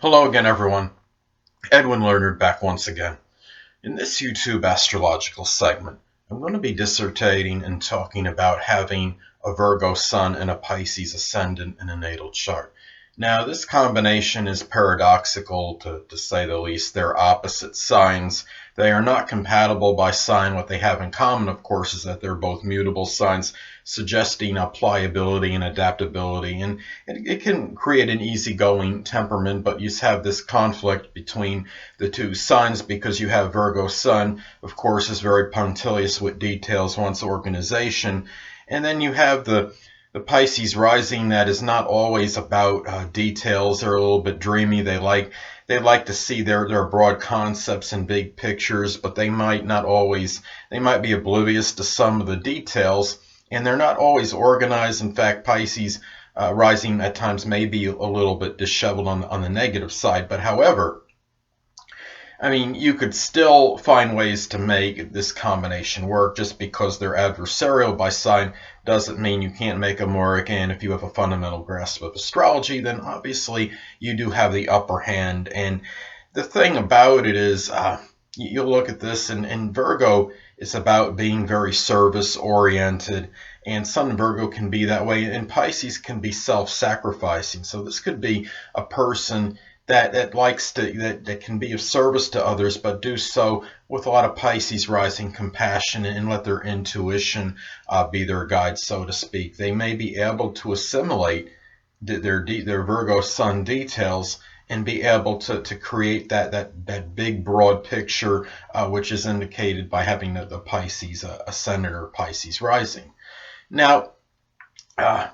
Hello again, everyone. Edwin Learnard back once again. In this YouTube astrological segment, I'm going to be dissertating and talking about having a Virgo Sun and a Pisces Ascendant in a natal chart. Now, this combination is paradoxical, to say the least. They're opposite signs. They are not compatible by sign. What they have in common, of course, is that they're both mutable signs, suggesting pliability and adaptability. And it can create an easygoing temperament, but you have this conflict between the two signs because you have Virgo Sun, of course, is very punctilious with details, wants organization. And then you have the Pisces rising that is not always about details. They're a little bit dreamy. They like to see their broad concepts and big pictures, but they might be oblivious to some of the details, and they're not always organized. In fact, Pisces rising at times may be a little bit disheveled on the negative side, but however, I mean, you could still find ways to make this combination work. Just because they're adversarial by sign doesn't mean you can't make them work. And if you have a fundamental grasp of astrology, then obviously you do have the upper hand. And the thing about it is, you'll look at this, and Virgo is about being very service-oriented. And Sun in Virgo can be that way, and Pisces can be self-sacrificing. So this could be a person that can be of service to others, but do so with a lot of Pisces rising compassion and let their intuition be their guide, so to speak. They may be able to assimilate their Virgo Sun details and be able to create that big broad picture, which is indicated by having the Pisces Ascendant or Pisces rising. Now, the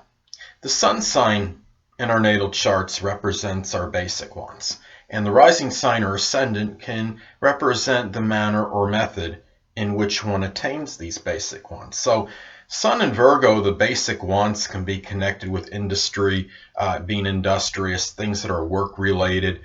Sun sign in our natal charts represents our basic wants, and the rising sign or ascendant can represent the manner or method in which one attains these basic wants. So Sun in Virgo, the basic wants can be connected with industry, being industrious, things that are work related,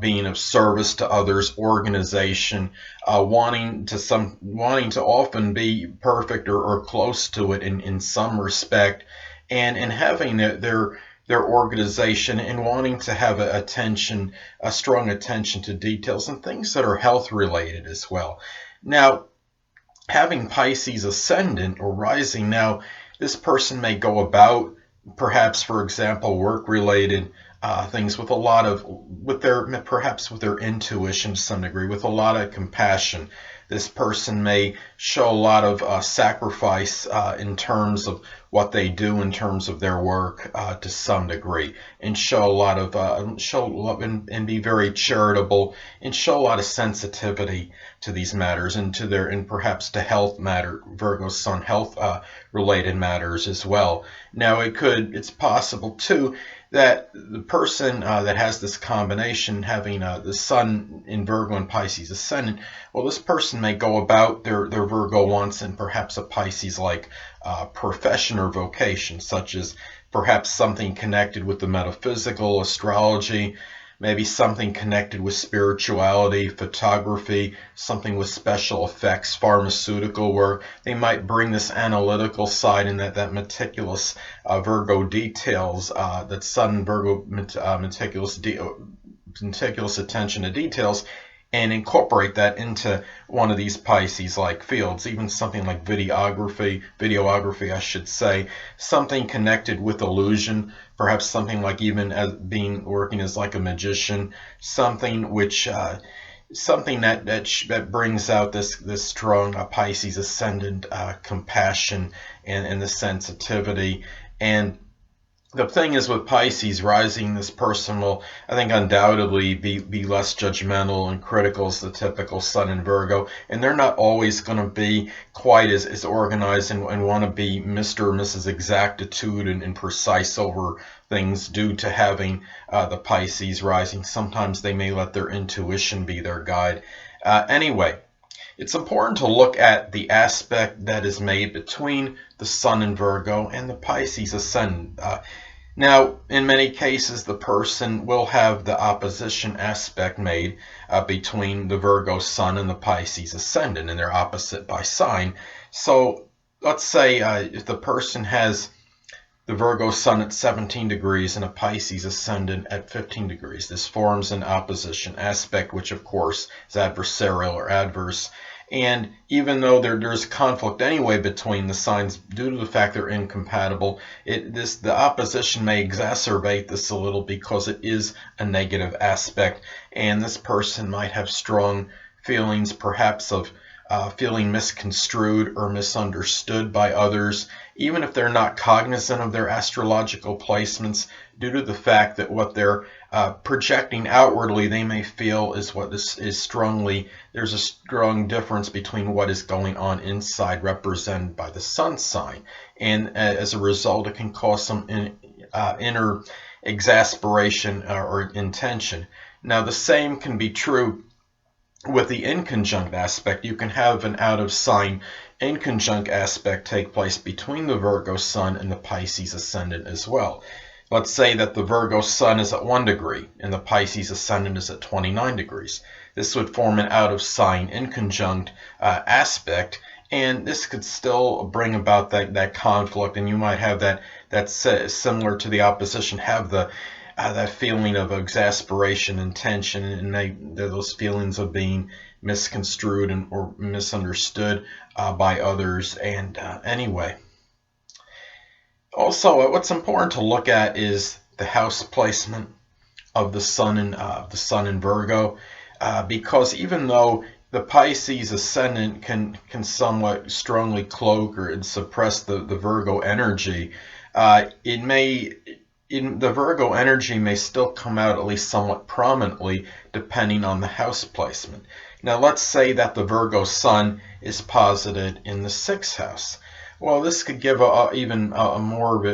being of service to others, organization, wanting to often be perfect or close to it in some respect, and having their organization and wanting to have a strong attention to details and things that are health related as well. Now, having Pisces ascendant or rising, now this person may go about perhaps, for example, work related things with their intuition to some degree, with a lot of compassion. This person may show a lot of sacrifice in terms of what they do in terms of their work to some degree, and show a lot of show love and be very charitable and show a lot of sensitivity to these matters and perhaps to health matter, Virgo Sun health related matters as well. Now it's possible too that the person that has this combination, having the Sun in Virgo and Pisces Ascendant, well, this person may go about their Virgo wants in perhaps a Pisces-like profession or vocation, such as perhaps something connected with the metaphysical, astrology, maybe something connected with spirituality, photography, something with special effects, pharmaceutical work. They might bring this analytical side and that meticulous Virgo details, that Sun Virgo meticulous attention to details, and incorporate that into one of these Pisces-like fields, even something like videography, I should say, something connected with illusion, perhaps something like even as working as like a magician, something that brings out this strong Pisces ascendant compassion and the sensitivity. And the thing is, with Pisces rising, this person will, I think, undoubtedly be less judgmental and critical as the typical Sun in Virgo, and they're not always going to be quite as organized and want to be Mr. or Mrs. Exactitude and precise over things due to having the Pisces rising. Sometimes they may let their intuition be their guide. Anyway, it's important to look at the aspect that is made between the Sun in Virgo and the Pisces Ascendant. Now, in many cases, the person will have the opposition aspect made between the Virgo Sun and the Pisces Ascendant, and they're opposite by sign. So let's say if the person has the Virgo Sun at 17 degrees and a Pisces Ascendant at 15 degrees. This forms an opposition aspect, which of course is adversarial or adverse. And even though there's conflict anyway between the signs due to the fact they're incompatible, the opposition may exacerbate this a little because it is a negative aspect, and this person might have strong feelings, perhaps of feeling misconstrued or misunderstood by others, even if they're not cognizant of their astrological placements, due to the fact that what they're projecting outwardly they may feel is what is strongly, there's a strong difference between what is going on inside, represented by the sun sign, and as a result it can cause some inner exasperation or intention. Now the same can be true with the inconjunct aspect. You can have an out of sign inconjunct aspect take place between the Virgo Sun and the Pisces Ascendant as well. Let's say that the Virgo Sun is at 1 degree and the Pisces Ascendant is at 29 degrees. This would form an out of sign inconjunct aspect, and this could still bring about that conflict, and you might have that's similar to the opposition, have that feeling of exasperation and tension, and those feelings of being misconstrued or misunderstood by others. And anyway, also what's important to look at is the house placement of the Sun in Virgo, because even though the Pisces Ascendant can somewhat strongly cloak or suppress the Virgo energy, the Virgo energy may still come out at least somewhat prominently depending on the house placement. Now let's say that the Virgo Sun is posited in the 6th house. Well, this could give even more of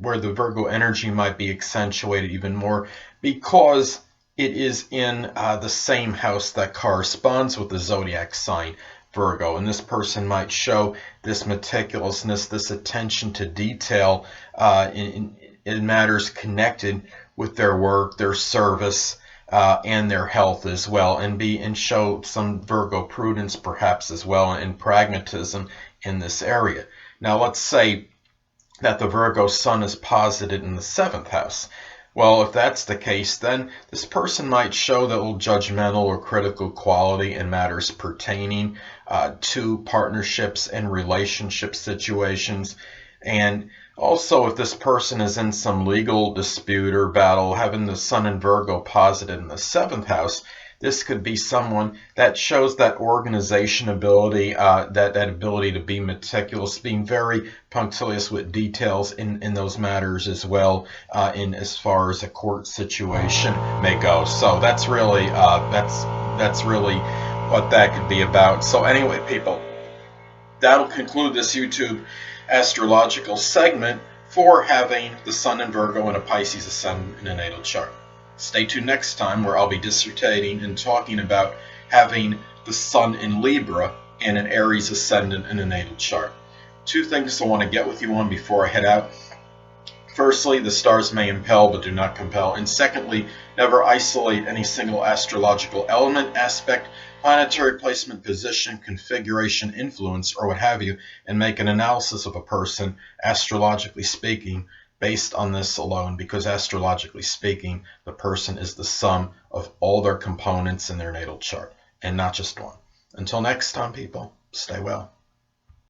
where the Virgo energy might be accentuated even more, because it is in the same house that corresponds with the zodiac sign Virgo, and this person might show this meticulousness, this attention to detail in matters connected with their work, their service, and their health as well, and show some Virgo prudence perhaps as well, and pragmatism in this area. Now let's say that the Virgo Sun is posited in the 7th house. Well, if that's the case, then this person might show that little judgmental or critical quality in matters pertaining to partnerships and relationship situations. And also, if this person is in some legal dispute or battle, having the Sun in Virgo posited in the 7th house, this could be someone that shows that organization ability, that ability to be meticulous, being very punctilious with details in those matters as well, in as far as a court situation may go. So that's really that's really what that could be about. So anyway, people, that'll conclude this YouTube astrological segment for having the Sun in Virgo and a Pisces Ascendant in a natal chart. Stay tuned next time, where I'll be dissertating and talking about having the Sun in Libra and an Aries Ascendant in a natal chart. 2 things I want to get with you on before I head out. Firstly, the stars may impel but do not compel. And secondly, never isolate any single astrological element, aspect, planetary placement, position, configuration, influence, or what have you, and make an analysis of a person, astrologically speaking, based on this alone, because astrologically speaking, the person is the sum of all their components in their natal chart, and not just one. Until next time, people, stay well.